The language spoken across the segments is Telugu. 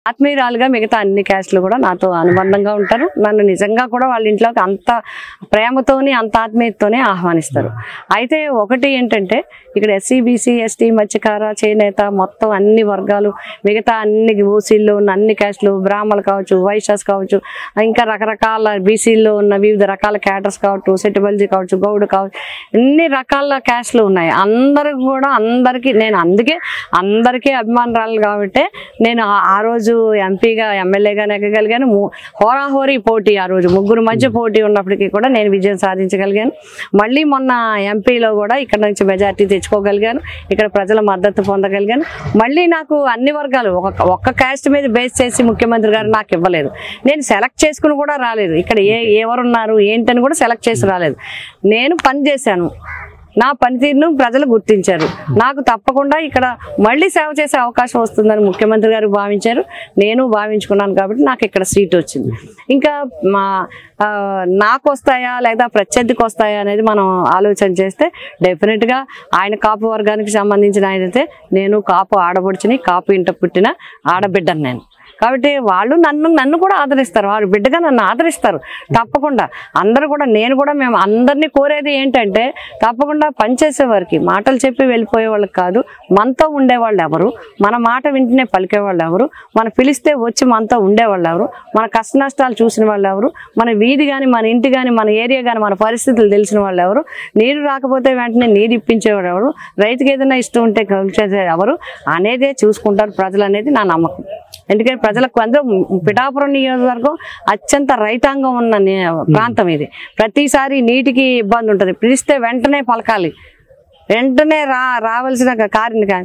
ఆత్మీయురాలుగా మిగతా అన్ని క్యాస్ట్లు కూడా నాతో అనుబంధంగా ఉంటారు. నన్ను నిజంగా కూడా వాళ్ళ ఇంట్లోకి అంత ప్రేమతోని అంత ఆత్మీయతతోనే ఆహ్వానిస్తారు. అయితే ఒకటి ఏంటంటే ఇక్కడ ఎస్సీ బీసీ ఎస్టీ మత్స్యకార చేనేత మొత్తం అన్ని వర్గాలు మిగతా అన్ని ఓసీల్లో ఉన్న అన్ని క్యాస్ట్లు బ్రాహ్మణులు కావచ్చు, వైశ్యాస్ కావచ్చు, ఇంకా రకరకాల బీసీల్లో ఉన్న వివిధ రకాల క్యాటర్స్ కావచ్చు, సెటిబల్జీ కావచ్చు, గౌడ్ కావచ్చు, ఎన్ని రకాల క్యాస్ట్లు ఉన్నాయి. అందరికి కూడా నేను అందుకే అందరికీ అభిమానురాలు కాబట్టి నేను ఆ రోజు ఎంపీగా ఎమ్మెల్యేగా నెగ్గగలిగాను. హోరాహోరీ పోటీ ఆ రోజు ముగ్గురు మధ్య పోటీ ఉన్నప్పటికీ కూడా నేను విజయం సాధించగలిగాను. మళ్ళీ మొన్న ఎంపీలో కూడా ఇక్కడ నుంచి మెజార్టీ తెచ్చుకోగలిగాను. ఇక్కడ ప్రజల మద్దతు పొందగలిగాను. మళ్ళీ నాకు అన్ని వర్గాలు ఒక్క క్యాస్ట్ మీద బేస్ చేసి ముఖ్యమంత్రి గారు నాకు ఇవ్వలేదు. నేను సెలెక్ట్ చేసుకుని కూడా రాలేదు. ఇక్కడ ఎవరున్నారు ఏంటని కూడా సెలెక్ట్ చేసి రాలేదు. నేను పని చేశాను. నా పనితీరును ప్రజలు గుర్తించారు. నాకు తప్పకుండా ఇక్కడ మళ్ళీ సేవ చేసే అవకాశం వస్తుందని ముఖ్యమంత్రి గారు భావించారు. నేను భావించుకున్నాను కాబట్టి నాకు ఇక్కడ సీట్ వచ్చింది. ఇంకా నాకు వస్తాయా లేదా ప్రత్యర్థికి వస్తాయా అనేది మనం ఆలోచన చేస్తే డెఫినెట్గా ఆయన కాపు వర్గానికి సంబంధించిన ఆయనైతే నేను కాపు ఆడబడుచుని కాపు ఇంట పుట్టిన ఆడబిడ్డను నేను కాబట్టి వాళ్ళు నన్ను కూడా ఆదరిస్తారు. వారు బిడ్డగా నన్ను ఆదరిస్తారు తప్పకుండా. అందరూ కూడా నేను కూడా మేము అందరినీ కోరేది ఏంటంటే తప్పకుండా పనిచేసేవారికి మాటలు చెప్పి వెళ్ళిపోయే వాళ్ళకి కాదు, మనతో ఉండేవాళ్ళు ఎవరు, మన మాట వింటనే పలికేవాళ్ళు ఎవరు, మన పిలిస్తే వచ్చి మనతో ఉండేవాళ్ళు ఎవరు, మన కష్ట నష్టాలు చూసిన వాళ్ళు ఎవరు, మన వీధి కానీ మన ఇంటి కానీ మన ఏరియా కానీ మన పరిస్థితులు తెలిసిన వాళ్ళు ఎవరు, నీరు రాకపోతే వెంటనే నీరు ఇప్పించేవాడు ఎవరు, రైతుకి ఏదైనా ఇష్టం ఉంటే కలిసేది ఎవరు అనేదే చూసుకుంటారు ప్రజలు అనేది నా నమ్మకం. ఎందుకంటే ప్రజలకు అందరూ పిఠాపురం నియోజకవర్గం అత్యంత రైతాంగం ఉన్న ప్రాంతం ఇది. ప్రతిసారి నీటికి ఇబ్బంది ఉంటుంది. పిలిస్తే వెంటనే పలకాలి, వెంటనే రావాల్సిన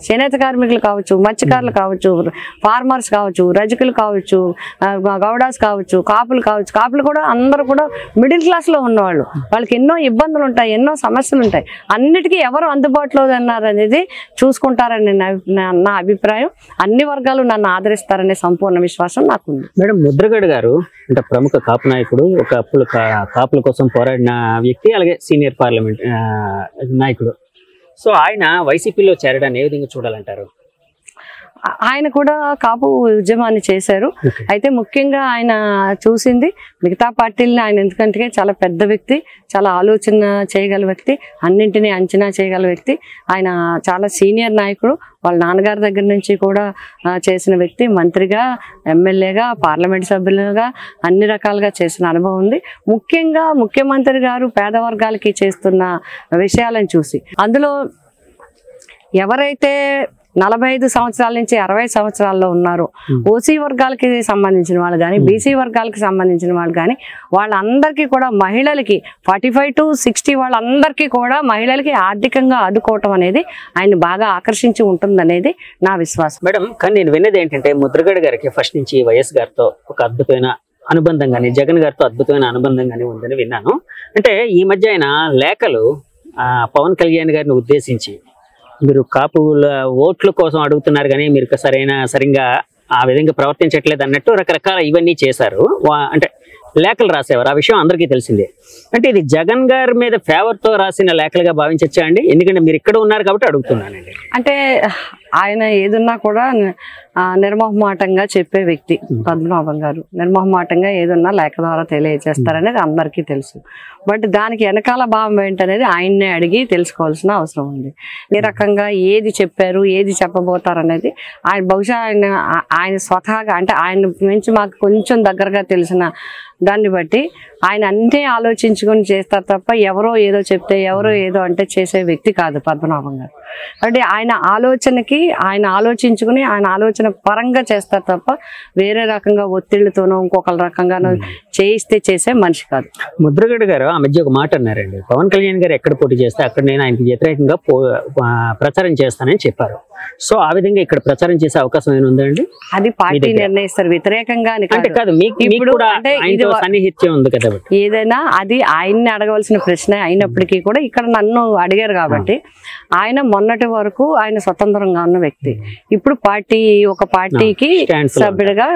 చేనేత కార్మికులు కావచ్చు, మత్స్యకారులు కావచ్చు, ఫార్మర్స్ కావచ్చు, రజకులు కావచ్చు, గౌడాస్ కావచ్చు, కాపులు కావచ్చు. కాపులు కూడా అందరూ కూడా మిడిల్ క్లాస్లో ఉన్నవాళ్ళు. వాళ్ళకి ఎన్నో ఇబ్బందులు ఉంటాయి, ఎన్నో సమస్యలు ఉంటాయి. అన్నిటికీ ఎవరు అందుబాటులో ఉన్నారు అనేది చూసుకుంటారని నా అభిప్రాయం. అన్ని వర్గాలు నన్ను ఆదరిస్తారనే సంపూర్ణ విశ్వాసం నాకుంది. మేడం, ముద్రగడ గారు అంటే ప్రముఖ కాపు నాయకుడు, ఒక కాపుల కోసం పోరాడిన వ్యక్తి, అలాగే సీనియర్ పార్లమెంట్ నాయకుడు. సో ఆయన వైసీపీలో చేరడాన్ని ఏ విధంగా చూడాలంటారు? ఆయన కూడా కాపు ఉద్యమాన్ని చేశారు. అయితే ముఖ్యంగా ఆయన చూసింది మిగతా పార్టీలని. ఆయన ఎందుకంటే చాలా పెద్ద వ్యక్తి, చాలా ఆలోచన చేయగల వ్యక్తి, అన్నింటినీ అంచనా చేయగల వ్యక్తి. ఆయన చాలా సీనియర్ నాయకుడు. వాళ్ళ నాన్నగారి దగ్గర నుంచి కూడా చేసిన వ్యక్తి. మంత్రిగా, ఎమ్మెల్యేగా, పార్లమెంట్ సభ్యులుగా అన్ని రకాలుగా చేసిన అనుభవం ఉంది. ముఖ్యంగా ముఖ్యమంత్రి గారు పేద వర్గాలకి చేస్తున్న విషయాలను చూసి అందులో ఎవరైతే 45 సంవత్సరాల నుంచి 60 సంవత్సరాల్లో ఉన్నారు, ఓసీ వర్గాలకి సంబంధించిన వాళ్ళు కానీ బీసీ వర్గాలకి సంబంధించిన వాళ్ళు కానీ వాళ్ళందరికీ కూడా మహిళలకి 45 to 60 వాళ్ళందరికీ కూడా మహిళలకి ఆర్థికంగా ఆదుకోవటం అనేది ఆయన బాగా ఆకర్షించి ఉంటుందనేది నా విశ్వాసం. మేడం, కానీ నేను విన్నది ఏంటంటే ముద్రగడ గారికి ఫస్ట్ నుంచి వైఎస్ గారితో ఒక అద్భుతమైన అనుబంధం కానీ, జగన్ గారితో అద్భుతమైన అనుబంధం కానీ ఉందని విన్నాను. అంటే ఈ మధ్య ఆయన లేఖలు పవన్ కళ్యాణ్ గారిని ఉద్దేశించి మీరు కాపుల ఓట్ల కోసం అడుగుతున్నారు కానీ మీరు సరిగ్గా ఆ విధంగా ప్రవర్తించట్లేదు అన్నట్టు రకరకాల ఇవన్నీ చేశారు. అంటే లేఖలు రాసేవారు. ఆ విషయం అందరికీ తెలిసిందే. అంటే ఇది జగన్ గారి మీద ఫేవర్తో రాసిన లేఖలుగా భావించచ్చా అండి? ఎందుకంటే మీరు ఇక్కడ ఉన్నారు కాబట్టి అడుగుతున్నానండి. అంటే ఆయన ఏదున్నా కూడా నిర్మోహమాటంగా చెప్పే వ్యక్తి పద్మనాభం గారు. నిర్మోహమాటంగా ఏదున్నా లేఖ ద్వారా తెలియజేస్తారనేది అందరికీ తెలుసు. బట్ దానికి వెనకాల భావం ఏంటనేది ఆయన్నే అడిగి తెలుసుకోవాల్సిన అవసరం ఉంది. ఏ రకంగా ఏది చెప్పారు, ఏది చెప్పబోతారు అనేది ఆయన బహుశా ఆయన స్వతహాగా అంటే ఆయన నుంచి మాకు కొంచెం దగ్గరగా తెలిసిన దాన్ని బట్టి ఆయన అన్నీ ఆలోచించుకొని చేస్తారు తప్ప ఎవరో ఏదో చెప్తే ఎవరో ఏదో అంటే చేసే వ్యక్తి కాదు పద్మనాభం గారు. అంటే ఆయన ఆలోచనకి ఆయన ఆలోచించుకుని ఆయన ఆలోచన పరంగా చేస్తారు తప్ప వేరే రకంగా ఒత్తిళ్లతోనో ఇంకొక రకంగానో చేయిస్తే చేసే మనిషి కాదు. ముద్రగడ గారు ఆ మధ్య ఒక మాట అన్నారండి, పవన్ కళ్యాణ్ గారు ఎక్కడ పోటీ చేస్తే అక్కడ నేను ఆయనకి వ్యతిరేకంగా ప్రచారం చేస్తానని చెప్పారు. సో ఆ విధంగా ఇక్కడ ప్రచారం చేసే అవకాశం ఏమైనా ఉందండి? అది పార్టీ నిర్ణయిస్తారు. వ్యతిరేకంగా కాదు, ఉంది కదా. ఏదైనా అది ఆయన్ని అడగవలసిన ప్రశ్న అయినప్పటికీ కూడా ఇక్కడ నన్ను అడిగారు కాబట్టి ఆయన మొన్న మొన్నటి వరకు ఆయన స్వతంత్రంగా ఉన్న వ్యక్తి. ఇప్పుడు ఒక పార్టీకి సభ్యుడిగా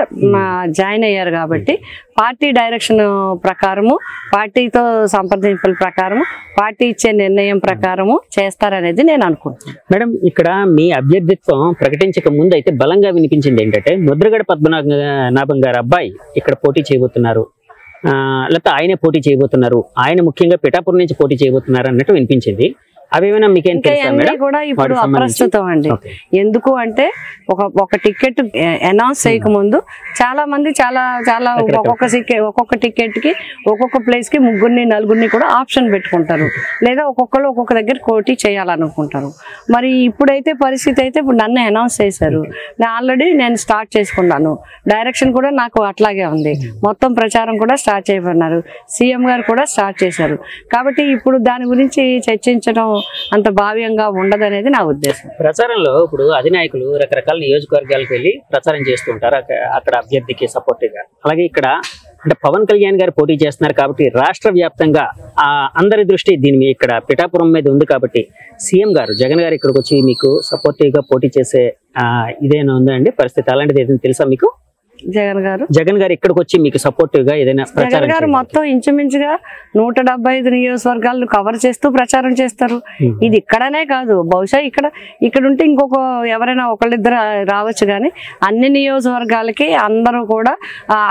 జాయిన్ అయ్యారు కాబట్టి పార్టీ డైరెక్షన్ ప్రకారము, పార్టీతో సంప్రదింపుల ప్రకారము, పార్టీ ఇచ్చే నిర్ణయం ప్రకారము చేస్తారనేది నేను అనుకుంటున్నాను. మేడం, ఇక్కడ మీ అభ్యర్థిత్వం ప్రకటించక ముందు అయితే బలంగా వినిపించింది ఏంటంటే ముద్రగడ పద్మనాభం గారు అబ్బాయి ఇక్కడ పోటీ చేయబోతున్నారు, లేకపోతే ఆయనే పోటీ చేయబోతున్నారు, ఆయన ముఖ్యంగా పిఠాపురం నుంచి పోటీ చేయబోతున్నారు అన్నట్టు వినిపించింది. అవేమైనా మీకేం తెలుసా? కూడా ఇప్పుడు అప్రస్తుతం అండి. ఎందుకు అంటే ఒక టికెట్ అనౌన్స్ చేయక ముందు చాలా మంది చాలా ఒక్కొక్క టికెట్ కి ఒక్కొక్క ప్లేస్ కి 3 4 కూడా ఆప్షన్ పెట్టుకుంటారు, లేదా ఒక్కొక్కరు ఒక్కొక్క దగ్గర పోటీ చేయాలనుకుంటారు. మరి ఇప్పుడైతే పరిస్థితి అయితే ఇప్పుడు నన్ను అనౌన్స్ చేశారు, ఆల్రెడీ నేను స్టార్ట్ చేసుకున్నాను. డైరెక్షన్ కూడా నాకు అట్లాగే ఉంది. మొత్తం ప్రచారం కూడా స్టార్ట్ చేయబడినారు, సీఎం గారు కూడా స్టార్ట్ చేశారు. కాబట్టి ఇప్పుడు దాని గురించి చర్చించడం అంత భావ్యంగా ఉండదనేది నా ఉద్దేశం. ప్రచారంలో ఇప్పుడు అధినాయకులు రకరకాల నియోజకవర్గాలకు వెళ్ళి ప్రచారం చేస్తూ ఉంటారు అక్కడ అభ్యర్థికి సపోర్టివ్ గా. అలాగే ఇక్కడ అంటే పవన్ కళ్యాణ్ గారు పోటీ చేస్తున్నారు కాబట్టి రాష్ట్ర వ్యాప్తంగా అందరి దృష్టి దీని ఇక్కడ పిఠాపురం మీద ఉంది కాబట్టి సీఎం గారు జగన్ గారు ఇక్కడికి వచ్చి మీకు సపోర్టివ్ గా పోటీ చేసే ఇదేనా ఉందండి పరిస్థితి? అలాంటిది ఏదైనా తెలుసా మీకు? జగన్ గారు ఇక్కడికి వచ్చి మీకు సపోర్టివ్ గా ఏదైనా జగన్ గారు మొత్తం ఇంచుమించుగా 175 నియోజకవర్గాలను కవర్ చేస్తూ ప్రచారం చేస్తారు. ఇది ఇక్కడనే కాదు, బహుశా ఇక్కడ ఉంటే ఇంకొక ఎవరైనా ఒకళ్ళిద్దరు రావచ్చు, కానీ అన్ని నియోజకవర్గాలకి అందరూ కూడా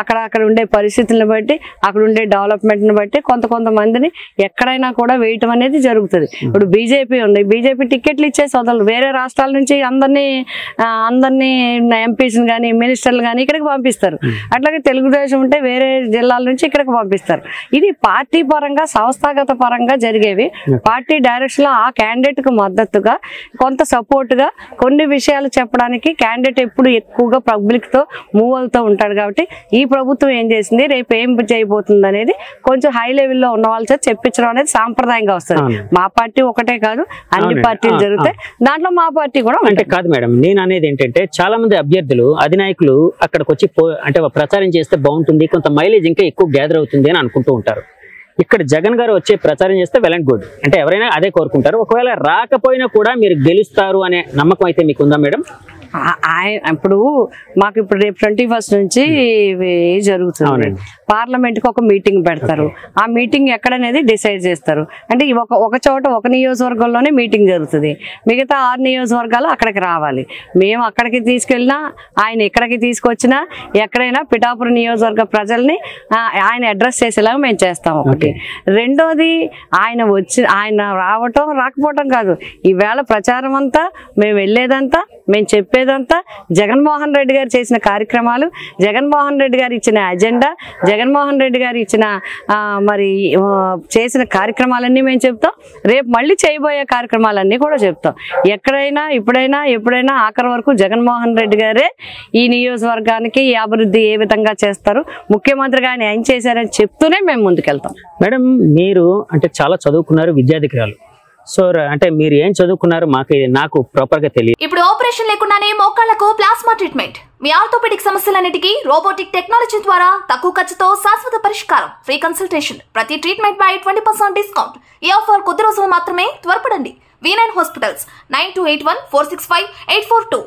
అక్కడ ఉండే పరిస్థితులను బట్టి, అక్కడ ఉండే డెవలప్మెంట్ ని బట్టి కొంతమందిని ఎక్కడైనా కూడా వేయటం అనేది జరుగుతుంది. ఇప్పుడు బీజేపీ ఉంది, బీజేపీ టికెట్లు ఇచ్చేసి వదలరు, వేరే రాష్ట్రాల నుంచి అందరినీ ఎంపీస్ కానీ మినిస్టర్లు కానీ ఇక్కడికి పంపిస్తారు. అట్లాగే తెలుగుదేశం ఉంటే వేరే జిల్లాల నుంచి ఇక్కడికి పంపిస్తారు. ఇది పార్టీ పరంగా సంస్థాగత పరంగా జరిగేవి. పార్టీ డైరెక్షన్ లో ఆ క్యాండిడేట్ కు మద్దతుగా కొంత సపోర్ట్ గా కొన్ని విషయాలు చెప్పడానికి క్యాండిడేట్ ఎప్పుడు ఎక్కువగా పబ్లిక్ తో మూవ్ అవుతూ ఉంటాడు. కాబట్టి ఈ ప్రభుత్వం ఏం చేసింది, రేపు ఏం చేయబోతుంది అనేది కొంచెం హై లెవెల్లో ఉన్న వాళ్ళ చేత చెప్పించడం అనేది సాంప్రదాయంగా వస్తుంది. మా పార్టీ ఒకటే కాదు, అన్ని పార్టీలు జరుగుతాయి, దాంట్లో మా పార్టీ కూడా అంటే కాదు మేడం. నేను అనేది ఏంటంటే చాలా మంది అభ్యర్థులు అధినాయకులు అక్కడికి వచ్చి అంటే ప్రచారం చేస్తే బాగుంటుంది, కొంత మైలేజ్ ఇంకా ఎక్కువ గ్యాదర్ అవుతుంది అని అనుకుంటూ ఉంటారు. ఇక్కడ జగన్ గారు వచ్చే ప్రచారం చేస్తే వెల్ అండ్ గుడ్, అంటే ఎవరైనా అదే కోరుకుంటారు. ఒకవేళ రాకపోయినా కూడా మీరు గెలుస్తారు అనే నమ్మకం అయితే మీకు ఉందా మేడం? ఇప్పుడు మాకు ఇప్పుడు రేపు 21 నుంచి జరుగుతుంది. పార్లమెంట్ కి ఒక మీటింగ్ పెడతారు, ఆ మీటింగ్ ఎక్కడనేది డిసైడ్ చేస్తారు. అంటే ఒక చోట ఒక నియోజకవర్గంలోనే మీటింగ్ జరుగుతుంది, మిగతా 6 నియోజకవర్గాలు అక్కడికి రావాలి. మేము అక్కడికి తీసుకెళ్ళినా, ఆయన ఎక్కడికి తీసుకొచ్చినా, ఎక్కడైనా పిఠాపురం నియోజకవర్గ ప్రజల్ని ఆయన అడ్రస్ చేసేలాగా మేము చేస్తాం. ఒకటి. రెండోది, ఆయన రావటం రాకపోవటం కాదు, ఈవేళ ప్రచారం అంతా మేము వెళ్ళేదంతా మేము చెప్పేదంతా జగన్మోహన్ రెడ్డి గారు చేసిన కార్యక్రమాలు, జగన్మోహన్ రెడ్డి గారు ఇచ్చిన అజెండా, జగన్మోహన్ రెడ్డి గారు ఇచ్చిన చేసిన కార్యక్రమాలన్నీ మేము చెప్తాం. రేపు మళ్ళీ చేయబోయే కార్యక్రమాలన్నీ కూడా చెప్తాం. ఎక్కడైనా ఎప్పుడైనా ఆఖరి వరకు జగన్మోహన్ రెడ్డి గారే ఈ నియోజకవర్గానికి ఈ అభివృద్ధి ఏ విధంగా చేస్తారు, ముఖ్యమంత్రిగా ఆయన ఏం చేశారని చెప్తూనే మేము ముందుకెళ్తాం. మేడం, మీరు అంటే చాలా చదువుకున్నారు, విద్యాధికారులు. సో అంటే మీరు ఏం చదువుకున్నారు నాకు ప్రాపర్ గా తెలియదు. ఇప్పుడు ఆపరేషన్ లేకుండానే మోకాళ్లకు ప్లాస్మా ట్రీట్మెంట్, మీ ఆర్థోపెడిక్ సమస్యలన్నిటికీ రోబోటిక్ టెక్నాలజీ ద్వారా తక్కువ ఖర్చుతో శాశ్వత పరిష్కారం, ఫ్రీ కన్సల్టేషన్, ప్రతి ట్రీట్మెంట్ పై 20% డిస్కౌంట్. ఈ ఆఫర్ కొద్ది రోజులు మాత్రమే, త్వరపడండి. V9 hospitals 9281465842.